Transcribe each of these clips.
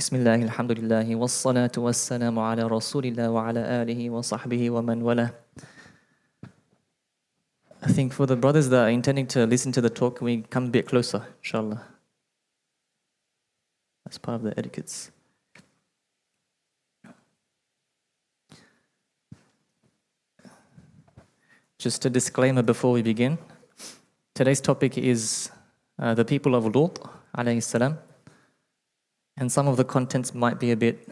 Bismillah, alhamdulillah, wassalatu wassalamu ala rasulillah wa ala alihi wa sahbihi wa man wala. I think for the brothers that are intending to listen to the talk, we come a bit closer, inshallah. That's part of the etiquettes. Just a disclaimer before we begin. Today's topic is the people of Lut, alayhi salam. And some of the contents might be a bit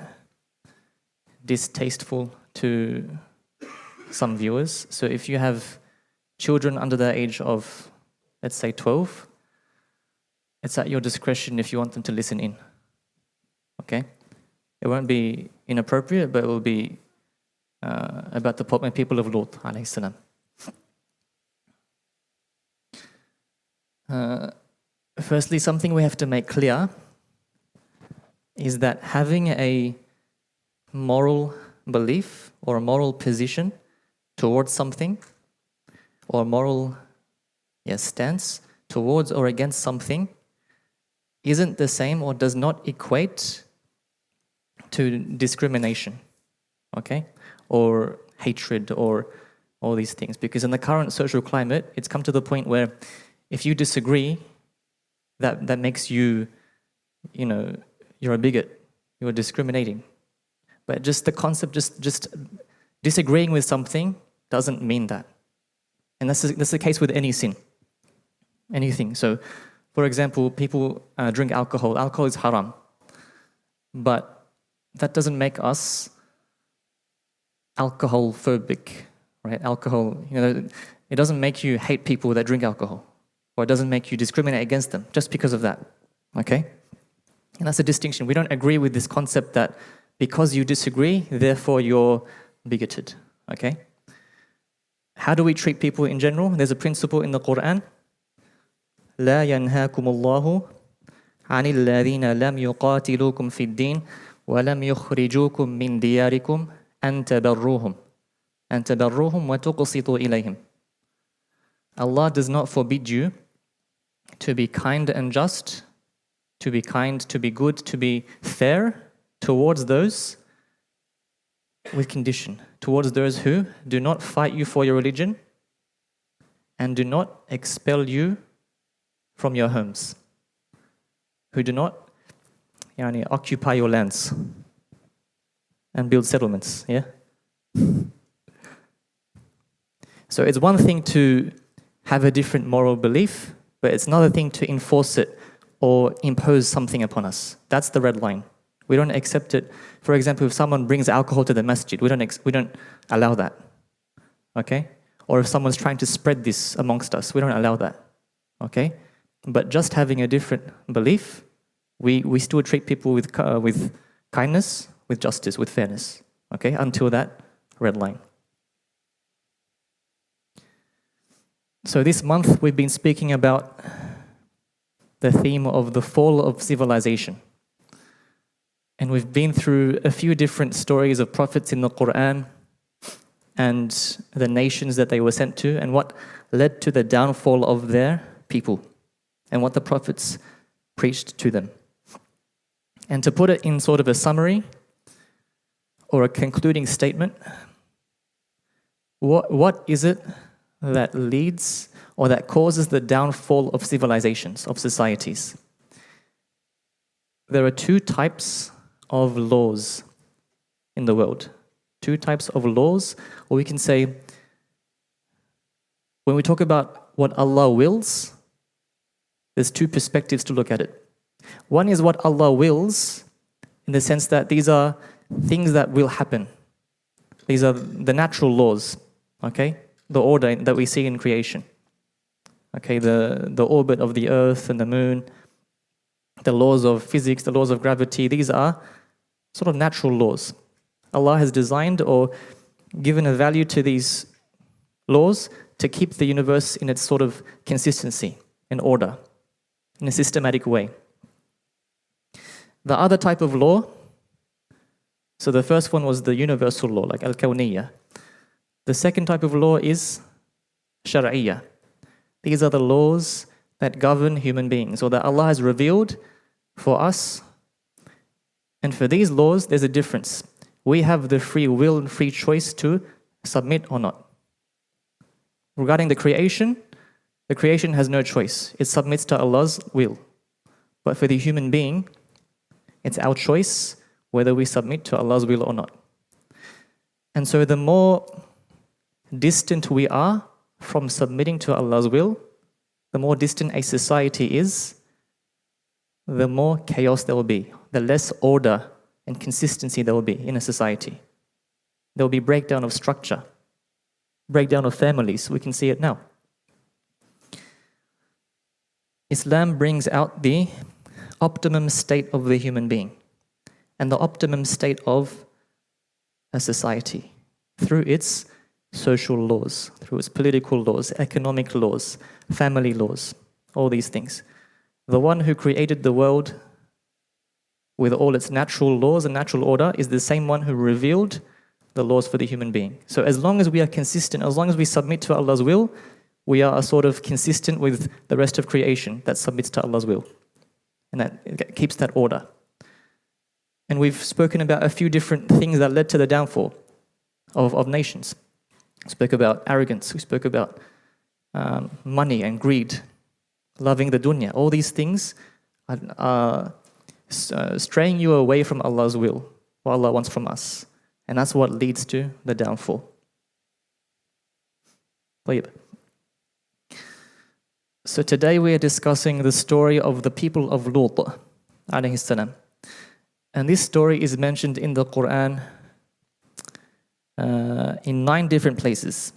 distasteful to some viewers. So if you have children under the age of, let's say, 12, it's at your discretion if you want them to listen in. Okay? It won't be inappropriate, but it will be about the people of Lut, alayhi salam. Firstly, something we have to make clear is that having a moral belief or a moral position towards something, or a moral stance towards or against something, isn't the same or does not equate to discrimination, okay? Or hatred or all these things. Because in the current social climate, it's come to the point where if you disagree, that makes you, you're a bigot, you're discriminating. But just the concept, just disagreeing with something doesn't mean that. And that's the case with any sin, anything. So, for example, people drink alcohol. Alcohol is haram. But that doesn't make us alcohol phobic, right? Alcohol, it doesn't make you hate people that drink alcohol. Or it doesn't make you discriminate against them just because of that, okay? And that's a distinction. We don't agree with this concept that because you disagree, therefore you're bigoted, okay? How do we treat people in general? There's a principle in the Quran. لا ينهاكم الله عن الذين لم يقاتلوكم في الدين ولم يخرجوكم من دياركم أن تبروهم وتقسطوا إليهم. Allah does not forbid you to be kind and just, to be kind, to be good, to be fair towards those with condition, towards those who do not fight you for your religion and do not expel you from your homes, who do not occupy your lands and build settlements, yeah? So it's one thing to have a different moral belief, but it's another thing to enforce it or impose something upon us. That's the red line. We don't accept it. For example, if someone brings alcohol to the masjid, we don't allow that, okay? Or if someone's trying to spread this amongst us, we don't allow that, okay? But just having a different belief, we still treat people with kindness, with justice, with fairness, okay? Until that red line. So this month we've been speaking about the theme of the fall of civilization. And we've been through a few different stories of prophets in the Quran and the nations that they were sent to and what led to the downfall of their people and what the prophets preached to them. And to put it in sort of a summary or a concluding statement, what is it that leads or that causes the downfall of civilizations, of societies? There are two types of laws in the world. Two types of laws, or we can say, when we talk about what Allah wills, there's two perspectives to look at it. One is what Allah wills, in the sense that these are things that will happen. These are the natural laws, okay? The order that we see in creation. Okay, the orbit of the earth and the moon, the laws of physics, the laws of gravity, these are sort of natural laws. Allah has designed or given a value to these laws to keep the universe in its sort of consistency and order, in a systematic way. The other type of law, so the first one was the universal law, like al-kawniyya. The second type of law is shar'iyya. These are the laws that govern human beings, or that Allah has revealed for us And for these laws, there's a difference. We have the free will and free choice to submit or not. Regarding the creation has no choice. It submits to Allah's will. But for the human being, it's our choice whether we submit to Allah's will or not. And so the more distant we are from submitting to Allah's will, the more distant a society is, the more chaos there will be, the less order and consistency there will be in a society. There will be breakdown of structure, breakdown of families. We can see it now. Islam brings out the optimum state of the human being and the optimum state of a society through its social laws, through its political laws, economic laws, family laws, all these things. The one who created the world with all its natural laws and natural order is the same one who revealed the laws for the human being. So as long as we are consistent, as long as we submit to Allah's will, we are sort of consistent with the rest of creation that submits to Allah's will. And that keeps that order. And we've spoken about a few different things that led to the downfall of nations. We spoke about arrogance, we spoke about money and greed, loving the dunya. All these things are straying you away from Allah's will, what Allah wants from us. And that's what leads to the downfall. So today we are discussing the story of the people of Lut alayhi salam. And this story is mentioned in the Quran in 9 different places,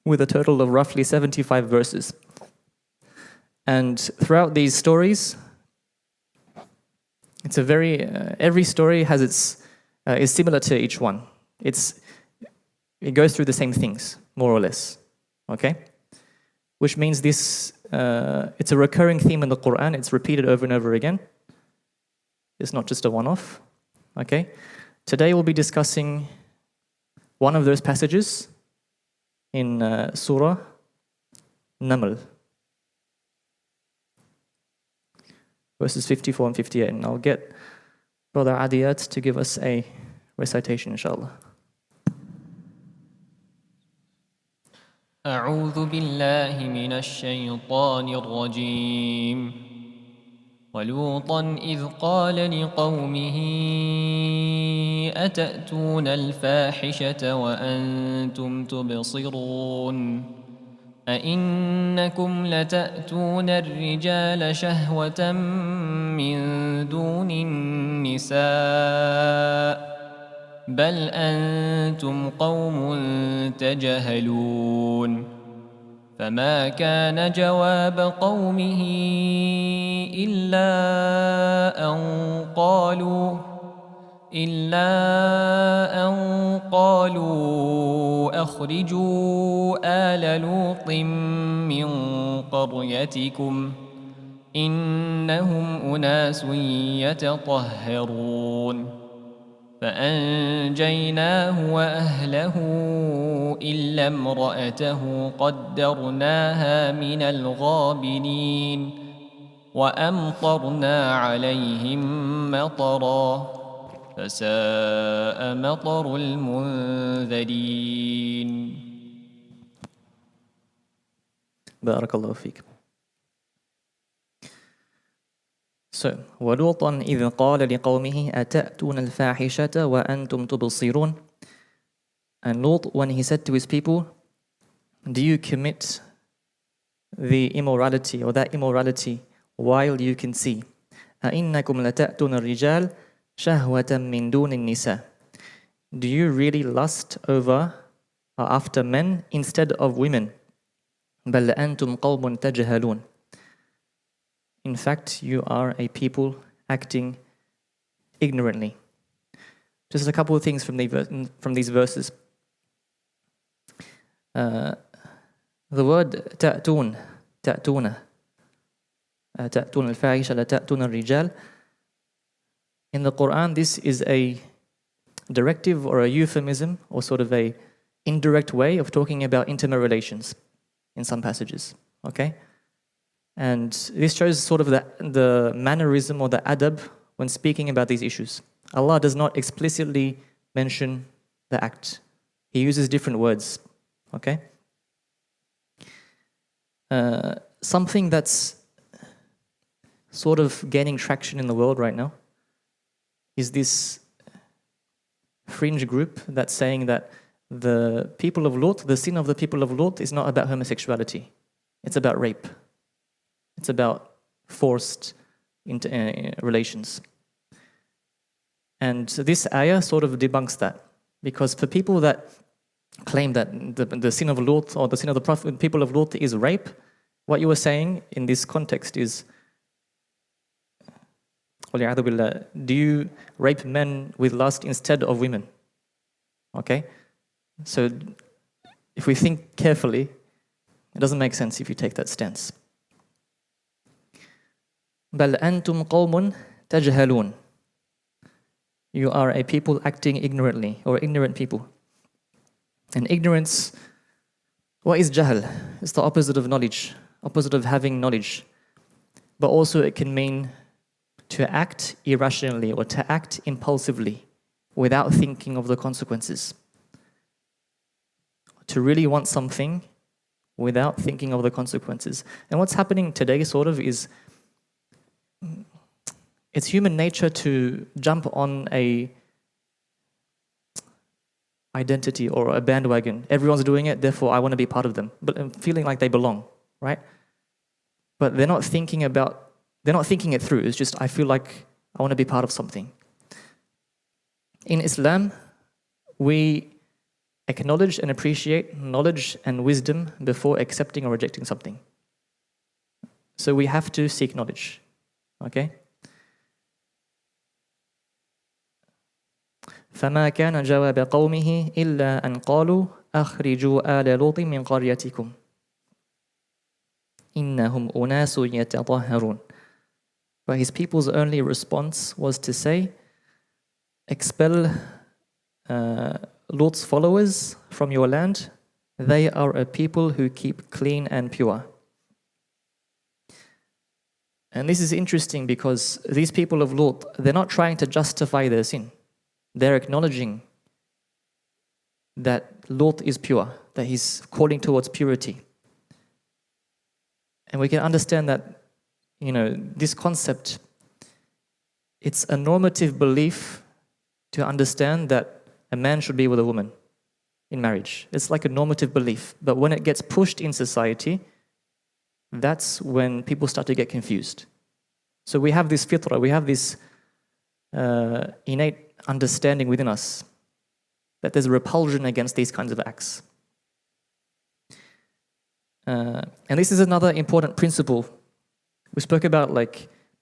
with a total of roughly 75 verses. And throughout these stories, it's a very every story has its is similar to each one. It goes through the same things, more or less. Okay, which means this it's a recurring theme in the Quran. It's repeated over and over again. It's not just a one-off. Okay, today we'll be discussing one of those passages in Surah Naml, verses 54 and 58. And I'll get Brother Adiyat to give us a recitation, inshallah. أعوذ بالله من الشيطان الرجيم ولوطا إذ قال لقومه أتأتون الفاحشة وأنتم تبصرون أئنكم لتأتون الرجال شهوة من دون النساء بل أنتم قوم تجهلون فما كان جواب قومه إلا أن قالوا أخرجوا آل لوط من قريتكم إنهم أناس يتطهرون فأنجيناه وأهله إلا امرأته قدرناها من الغابرين وأمطرنا عليهم مطرا فساء مطر المنذرين. بارك الله فيك. So, وَلُوطًا إِذْ قَالَ لِقَوْمِهِ أَتَأْتُونَ الْفَاحِشَةَ وَأَنْتُمْ تُبْصِرُونَ. And Lut, when he said to his people, do you commit the immorality or that immorality while you can see? أَإِنَّكُمْ لَتَأْتُونَ الرِّجَالَ شَهْوَةً مِّن دُونِ النِّسَاءِ. Do you really lust over or after men instead of women? بَلْ أَنْتُمْ قَوْمٌ تَجْهَلُونَ. In fact, you are a people acting ignorantly. Just a couple of things from these verses. The word تأتون الفاحشة لا تأتون الرجال. In the Quran, this is a directive or a euphemism or sort of a indirect way of talking about intimate relations in some passages. Okay? And this shows sort of the mannerism or the adab when speaking about these issues. Allah does not explicitly mention the act. He uses different words, okay? Something that's sort of gaining traction in the world right now is this fringe group that's saying that the people of Lut, the sin of the people of Lut is not about homosexuality. It's about rape. It's about forced relations. And this ayah sort of debunks that. Because for people that claim that the sin of Lut or the sin of the people of Lut is rape, what you were saying in this context is, do you rape men with lust instead of women? Okay? So if we think carefully, it doesn't make sense if you take that stance. بَلْ أَنْتُمْ قَوْمٌ تَجْهَلُونَ. You are a people acting ignorantly, or ignorant people. And ignorance, what is jahl? It's the opposite of knowledge, opposite of having knowledge. But also it can mean to act irrationally or to act impulsively without thinking of the consequences. To really want something without thinking of the consequences. And what's happening today sort of is, it's human nature to jump on a identity or a bandwagon. Everyone's doing it, therefore I want to be part of them. But I'm feeling like they belong, right? But they're not thinking it through. It's just, I feel like I want to be part of something. In Islam, we acknowledge and appreciate knowledge and wisdom before accepting or rejecting something. So we have to seek knowledge, okay? فما كان جواب قومه إلا أن قالوا أخرجوا آل لوط من قريتكم إنهم أناس يتطهرون. But his people's only response was to say, expel Lot's followers from your land. They are a people who keep clean and pure. And this is interesting because these people of Lot, they're not trying to justify their sin. They're acknowledging that Lot is pure, that he's calling towards purity. And we can understand that, this concept, it's a normative belief to understand that a man should be with a woman in marriage. It's like a normative belief. But when it gets pushed in society, that's when people start to get confused. So we have this fitrah, we have this innate understanding within us that there's a repulsion against these kinds of acts. And this is another important principle. We spoke about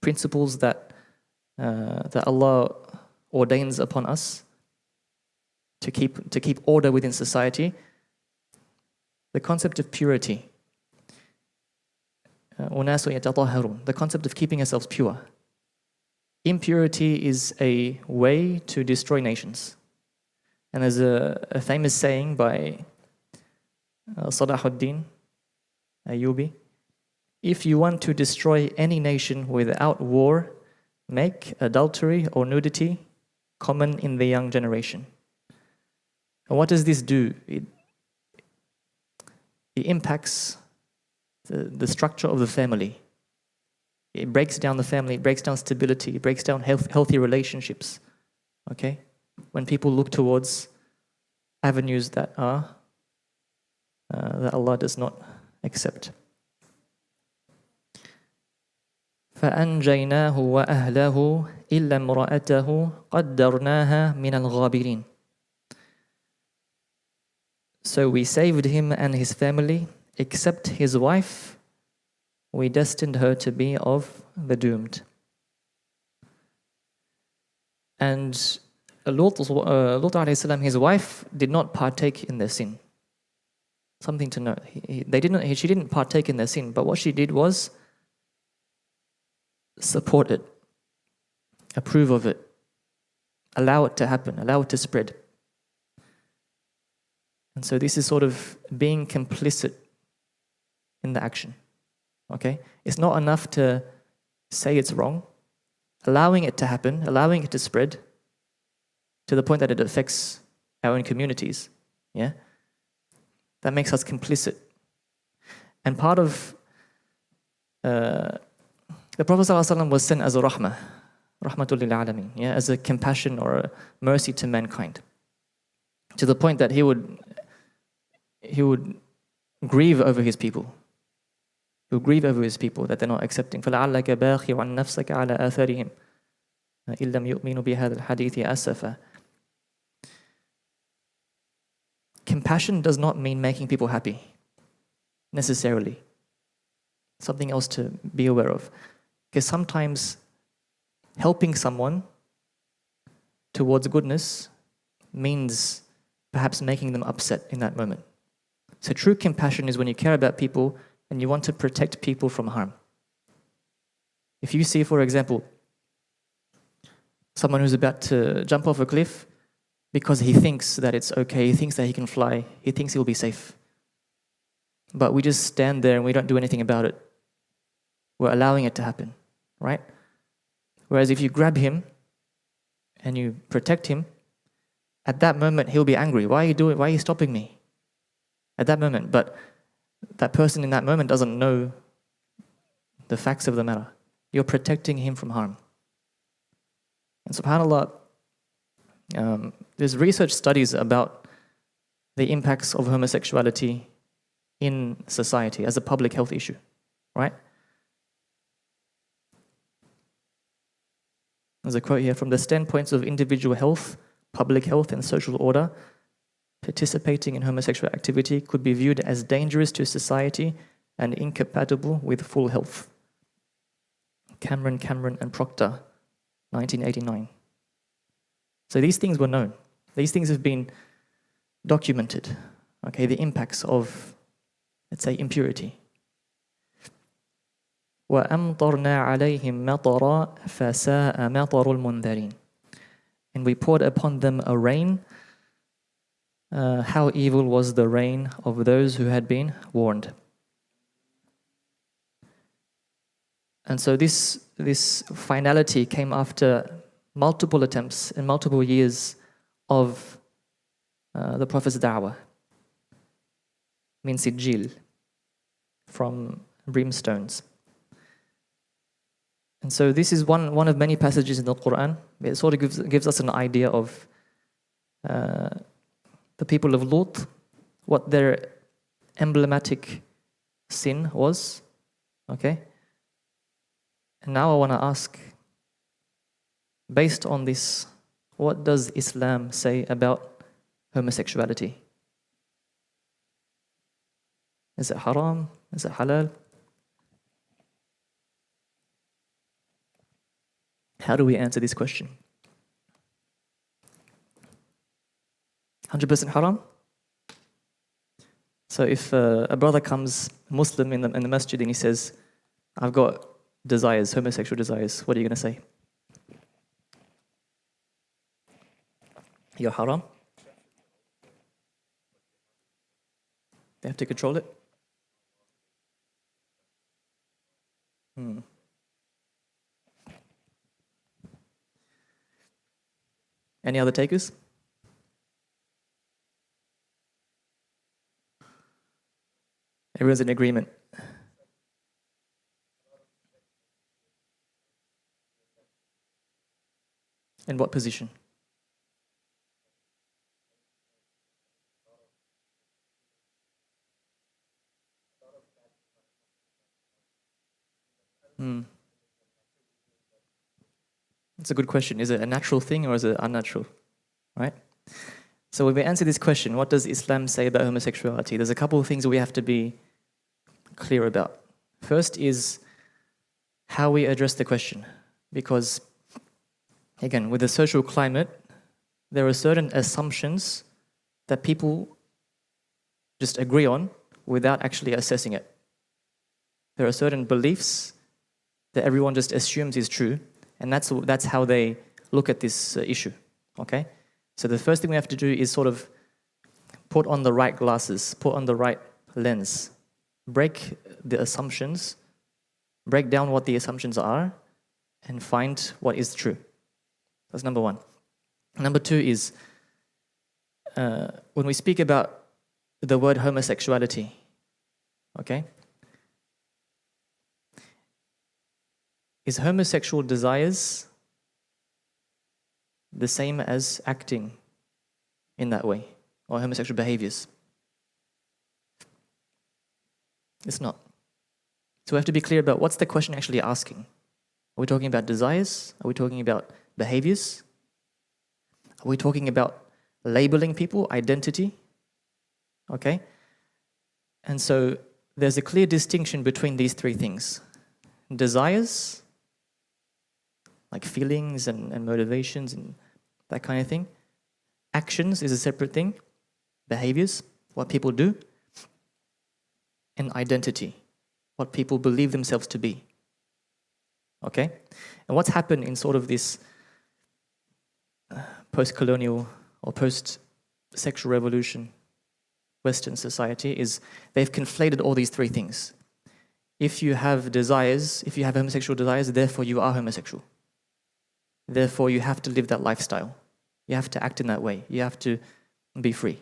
principles that Allah ordains upon us to keep order within society. The concept of purity. The concept of keeping ourselves pure. Impurity is a way to destroy nations. And there's a famous saying by Salahuddin Ayyubi, if you want to destroy any nation without war, make adultery or nudity common in the young generation. And what does this do? It impacts the structure of the family. It breaks down the family, it breaks down stability, it breaks down healthy relationships. Okay? When people look towards avenues that Allah does not accept. فَأَنْجَيْنَاهُ وَأَهْلَهُ إِلَّا امْرَأَتَهُ قَدَّرْنَاهَا مِنَ الْغَابِرِينَ. So we saved him and his family, except his wife, we destined her to be of the doomed. And Lut alayhi salam, his wife, did not partake in their sin. Something to note. She didn't partake in their sin, but what she did was support it, approve of it, allow it to happen, allow it to spread. And so this is sort of being complicit in the action. Okay? It's not enough to say it's wrong. allowing it to happen, allowing it to spread to the point that it affects our own communities, yeah, that makes us complicit. And part of the Prophet ﷺ was sent as a rahmah, rahmatul lil alamin, yeah, as a compassion or a mercy to mankind, to the point that he would grieve over his people. He would grieve over his people that they're not accepting. فَلَعَلَّكَ بَاخِعٌ نَفْسَكَ عَلَى آثَارِهِمْ إِن لَّمْ يُؤْمِنُوا بِهَذَا الْحَدِيثِ أَسَفًا. Compassion does not mean making people happy, necessarily. Something else to be aware of. Because sometimes helping someone towards goodness means perhaps making them upset in that moment. So true compassion is when you care about people and you want to protect people from harm. If you see, for example, someone who's about to jump off a cliff because he thinks that it's okay, he thinks that he can fly, he thinks he'll be safe. But we just stand there and we don't do anything about it. We're allowing it to happen, right? Whereas if you grab him and you protect him, at that moment he'll be angry. Why are you stopping me? At that moment. But that person in that moment doesn't know the facts of the matter. You're protecting him from harm. And subhanAllah, there's research studies about the impacts of homosexuality in society as a public health issue, right? There's a quote here: from the standpoints of individual health, public health, and social order, participating in homosexual activity could be viewed as dangerous to society and incompatible with full health. Cameron and Proctor, 1989. So these things were known. These things have been documented. Okay, the impacts of, let's say, impurity. وَأَمْطَرْنَا عَلَيْهِمْ مَطَرًا فَسَاءَ مَطَرُ الْمُنذَرِينَ. And we poured upon them a rain. How evil was the rain of those who had been warned. And so this finality came after multiple attempts and multiple years of the Prophet's da'wah. Min sijil, from brimstones. And so this is one of many passages in the Quran. It sort of gives us an idea of the people of Lut, what their emblematic sin was. Okay? And now I want to ask, based on this, what does Islam say about homosexuality? Is it haram? Is it halal? How do we answer this question? 100% haram? So if a brother comes, Muslim, in the masjid, and he says, I've got desires, homosexual desires, what are you going to say? You're haram? They have to control it? Any other takers? Everyone's in agreement. In what position? It's a good question. Is it a natural thing or is it unnatural? Right? So when we answer this question, what does Islam say about homosexuality? There's a couple of things that we have to be clear about. First is how we address the question. Because, again, with the social climate, there are certain assumptions that people just agree on without actually assessing it. There are certain beliefs that everyone just assumes is true, and that's how they look at this issue, okay? So the first thing we have to do is sort of put on the right glasses, put on the right lens, break the assumptions, break down what the assumptions are, and find what is true. That's number one. Number two is when we speak about the word homosexuality, okay? Is homosexual desires the same as acting in that way, or homosexual behaviors? It's not. So we have to be clear about what's the question actually asking. Are we talking about desires? Are we talking about behaviors? Are we talking about labeling people, identity? Okay? And so there's a clear distinction between these three things. Desires, like feelings and motivations and that kind of thing. Actions is a separate thing. Behaviors, what people do. And identity, what people believe themselves to be. Okay? And what's happened in sort of this post-colonial or post-sexual revolution Western society is they've conflated all these three things. If you have desires, if you have homosexual desires, therefore you are homosexual. Therefore you have to live that lifestyle. You have to act in that way. You have to be free.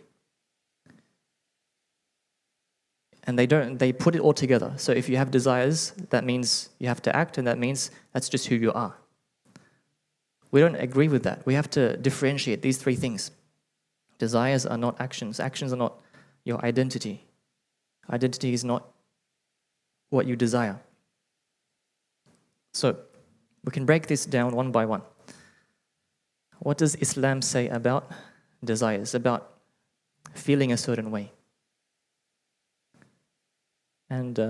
And they put it all together. So if you have desires, that means you have to act, and that means that's just who you are. We don't agree with that. We have to differentiate these three things. Desires are not actions. Actions are not your identity. Identity is not what you desire. So we can break this down one by one. What does Islam say about desires, about feeling a certain way? And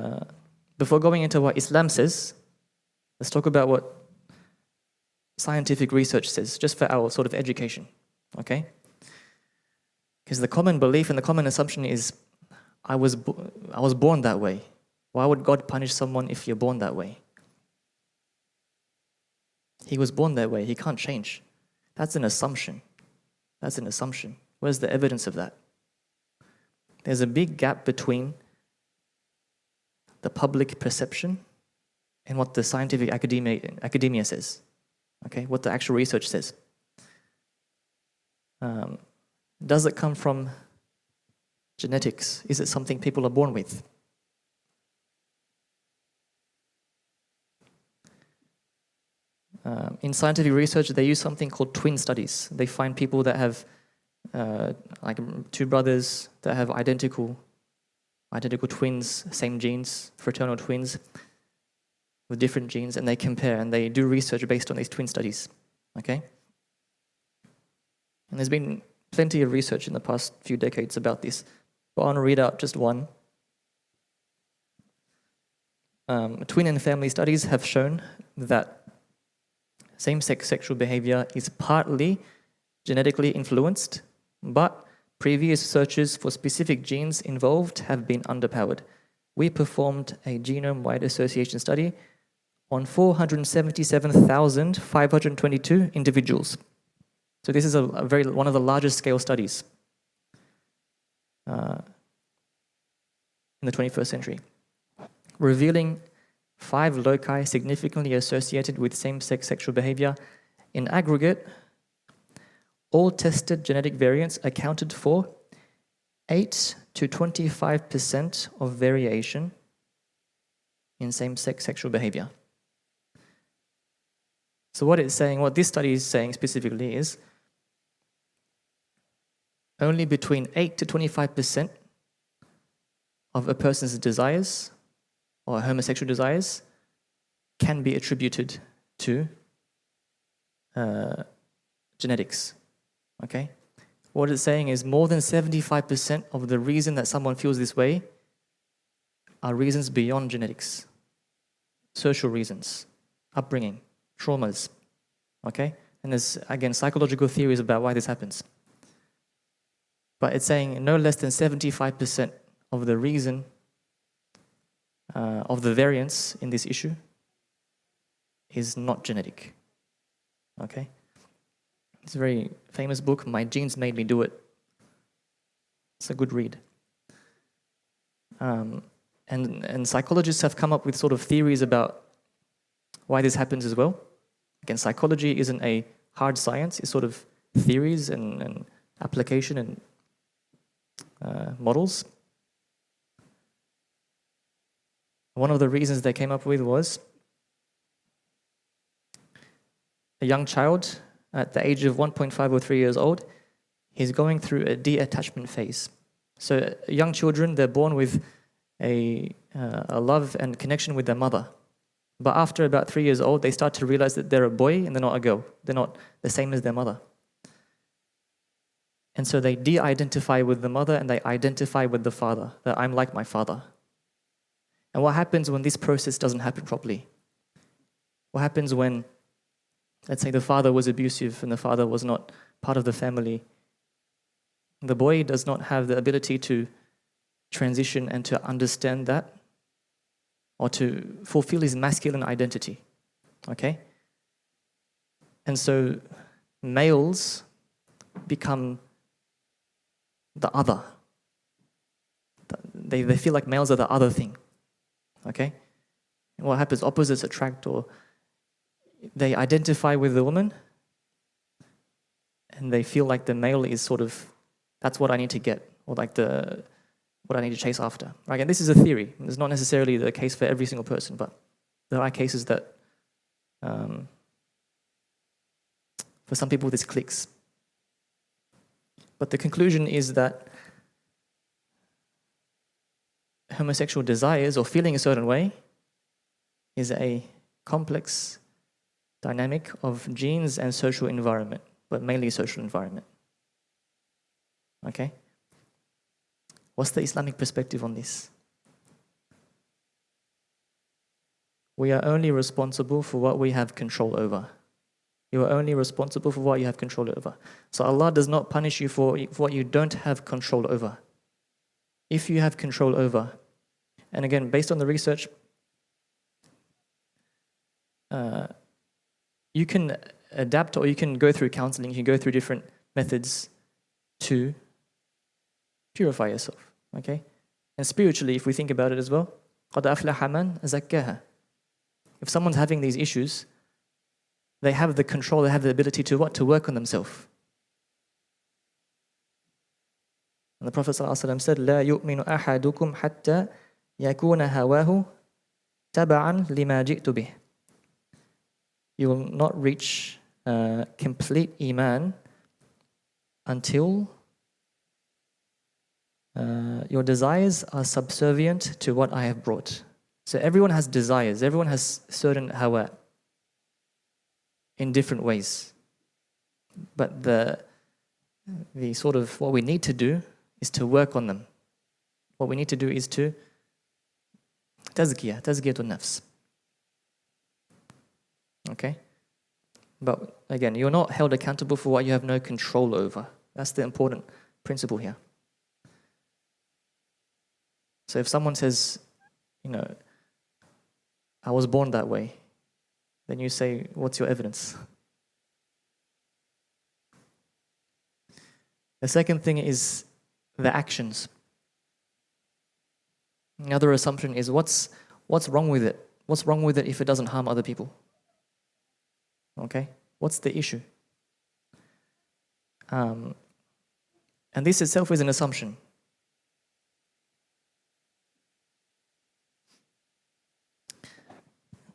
before going into what Islam says, let's talk about what scientific research says, just for our sort of education, okay? Because the common belief and the common assumption is, I was born that way. Why would God punish someone if you're born that way? He was born that way. He can't change. That's an assumption. That's an assumption. Where's the evidence of that? There's a big gap between the public perception and what the scientific academia says. Okay, what the actual research says. Does it come from genetics? Is it something people are born with? In scientific research, they use something called twin studies. They find people that have, like two brothers that have identical twins, same genes, fraternal twins with different genes, and they compare and they do research based on these twin studies. Okay? And there's been plenty of research in the past few decades about this, but I want to read out just one. Twin and family studies have shown that same-sex sexual behavior is partly genetically influenced, but previous searches for specific genes involved have been underpowered. We performed a genome-wide association study on 477,522 individuals. So this is one of the largest scale studies in the 21st century, revealing 5 loci significantly associated with same-sex sexual behavior. In aggregate, all tested genetic variants accounted for 8 to 25% of variation in same-sex sexual behavior. So what it's saying, what this study is saying specifically is only between 8 to 25% of a person's desires or homosexual desires can be attributed to genetics. Okay? What it's saying is more than 75% of the reason that someone feels this way are reasons beyond genetics. Social reasons, upbringing, traumas. Okay? And there's, again, psychological theories about why this happens. But it's saying no less than 75% of the reason of the variance in this issue is not genetic. Okay? It's a very famous book, My Genes Made Me Do It. It's a good read. And psychologists have come up with sort of theories about why this happens as well. Again, psychology isn't a hard science, it's sort of theories and application and models. One of the reasons they came up with was a young child at the age of 1.5 or 3 years old, he's going through a de-attachment phase. So young children, they're born with a love and connection with their mother. But after about 3 years old, they start to realize that they're a boy and they're not a girl. They're not the same as their mother. And so they de-identify with the mother and they identify with the father, that I'm like my father. And what happens when this process doesn't happen properly? What happens when, let's say, the father was abusive and the father was not part of the family? The boy does not have the ability to transition and to understand that, or to fulfill his masculine identity, okay? And so males become the other. They feel like males are the other thing, okay? And what happens? Opposites attract, or they identify with the woman and they feel like the male is sort of, that's what I need to get, or like what I need to chase after. Right? And this is a theory. It's not necessarily the case for every single person, but there are cases that for some people this clicks. But the conclusion is that homosexual desires or feeling a certain way is a complex dynamic of genes and social environment, but mainly social environment. Okay? What's the Islamic perspective on this? We are only responsible for what we have control over. You are only responsible for what you have control over. So Allah does not punish you for what you don't have control over. If you have control over, and again, based on the research, you can adapt, or you can go through counseling, you can go through different methods to purify yourself, okay? And spiritually, if we think about it as well, قَدْ أَفْلَحَ مَنْ زَكَّاهَا. If someone's having these issues, they have the control, they have the ability to what? To work on themselves. And the Prophet ﷺ said, لَا يُؤْمِنُ أَحَدُكُمْ حَتَّى يَكُونَ هَوَاهُ تَبَعًا لِمَا جِئْتُ بِهِ. You will not reach complete iman until your desires are subservient to what I have brought. So everyone has desires, everyone has certain hawa in different ways. But the sort of what we need to do is to work on them. What we need to do is to tazkiyatun nafs. Okay? But again, you're not held accountable for what you have no control over. That's the important principle here. So if someone says, I was born that way, then you say, what's your evidence? The second thing is the actions. Another assumption is what's wrong with it? What's wrong with it if it doesn't harm other people? Okay? What's the issue? And this itself is an assumption.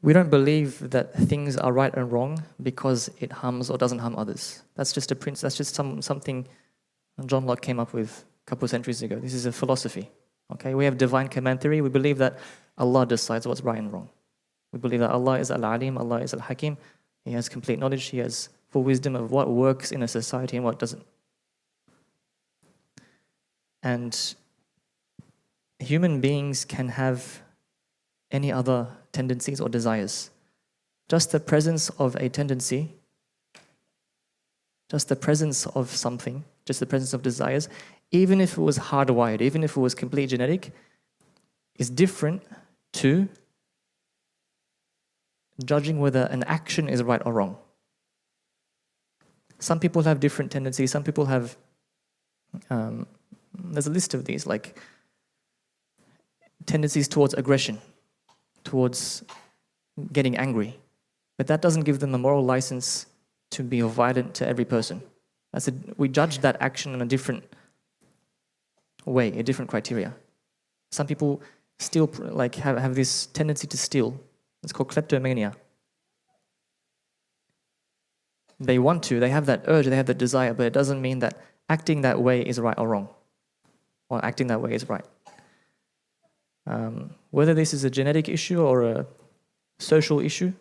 We don't believe that things are right and wrong because it harms or doesn't harm others. That's just a principle. That's just something John Locke came up with a couple of centuries ago. This is a philosophy. Okay, we have divine command theory. We believe that Allah decides what's right and wrong. We believe that Allah is Al-Alim, Allah is Al-Hakim. He has complete knowledge. He has full wisdom of what works in a society and what doesn't. And human beings can have any other tendencies or desires. Just the presence of a tendency, just the presence of something, just the presence of desires, even if it was hardwired, even if it was completely genetic, is different to judging whether an action is right or wrong. Some people have different tendencies. Some people have, there's a list of these, like tendencies towards aggression, towards getting angry. But that doesn't give them a moral license to be violent to every person. We judge that action in a different way, a different criteria. Some people steal, like have this tendency to steal. It's called kleptomania. They want to, they have that urge, they have that desire, but it doesn't mean that acting that way is right or wrong, or acting that way is right. Whether this is a genetic issue or a social issue,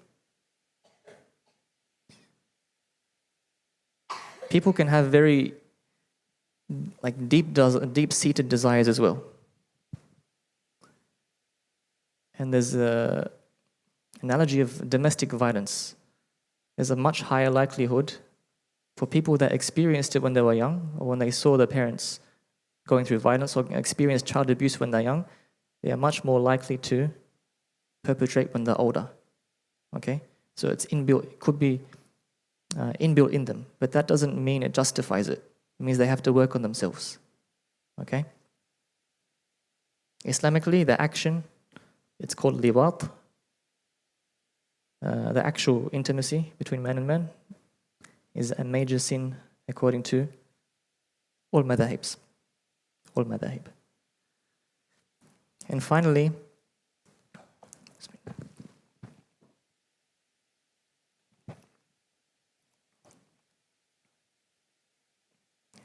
people can have very deep-seated desires as well. And there's an analogy of domestic violence. There's a much higher likelihood for people that experienced it when they were young, or when they saw their parents going through violence, or experienced child abuse when they're young. They are much more likely to perpetrate when they're older. Okay? So it's inbuilt, it could be inbuilt in them, but that doesn't mean it justifies it. It means they have to work on themselves. Okay? Islamically, the action, it's called liwat. The actual intimacy between man and man is a major sin according to all madhahibs. All madhahib. And finally,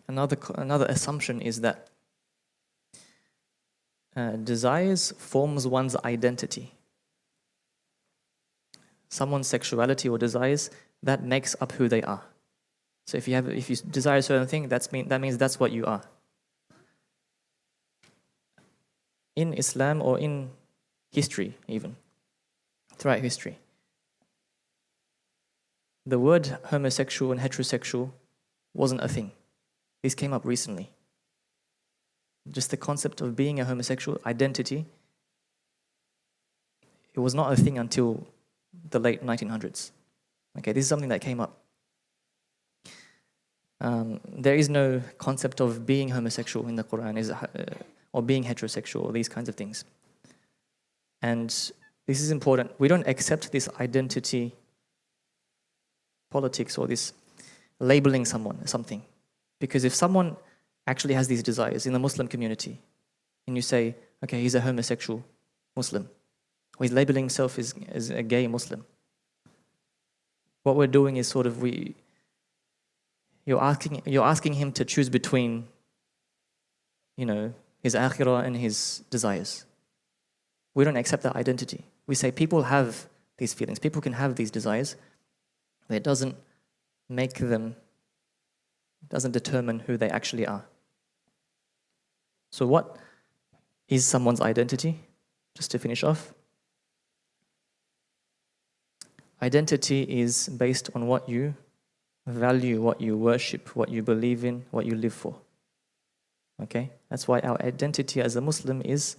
another assumption is that desires forms one's identity. Someone's sexuality or desires, that makes up who they are. So if you desire a certain thing, that means that's what you are. In Islam, or in history even, throughout history, the word homosexual and heterosexual wasn't a thing. This came up recently. Just the concept of being a homosexual, identity, it was not a thing until the late 1900s. Okay, this is something that came up. There is no concept of being homosexual in the Quran, or being heterosexual, or these kinds of things. And this is important. We don't accept this identity politics, or this labeling something. Because if someone actually has these desires in the Muslim community, and you say, okay, he's a homosexual Muslim, or he's labeling himself as a gay Muslim, what we're doing is you're asking him to choose between, his akhirah and his desires. We don't accept that identity. We say people have these feelings, people can have these desires, but it doesn't determine who they actually are. So what is someone's identity? Just to finish off. Identity is based on what you value, what you worship, what you believe in, what you live for. Okay? That's why our identity as a Muslim is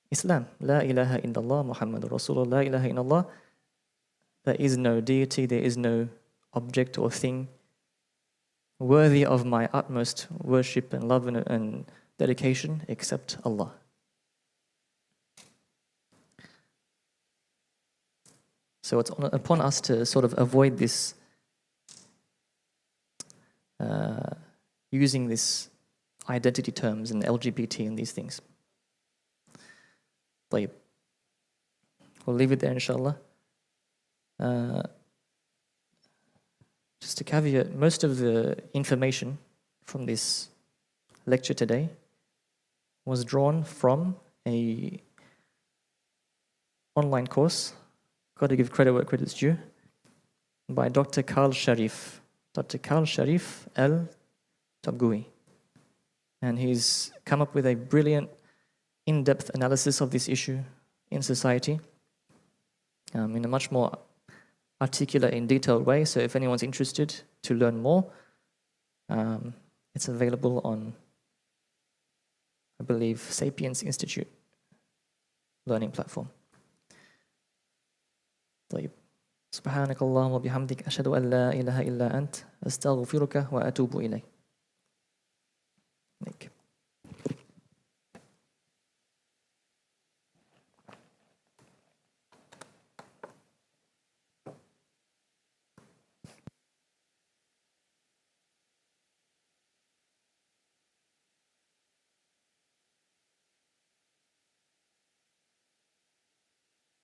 Islam. La ilaha illallah Muhammadur Rasulullah. La ilaha illallah. There is no deity, there is no object or thing worthy of my utmost worship and love and dedication except Allah. So it's upon us to sort of avoid this, using this identity terms and LGBT and these things. طيب. We'll leave it there, inshallah. Just a caveat, most of the information from this lecture today was drawn from a online course, got to give credit where credit's due, by Dr. Karl Sharif Al-Tabgui. And he's come up with a brilliant, in-depth analysis of this issue in society in a much more articulate and detailed way. So if anyone's interested to learn more, it's available on, I believe, Sapiens Institute learning platform. طيب. سبحانك اللهم وبحمدك أشهد أن لا إله إلا أنت أستغفرك وأتوب إليك.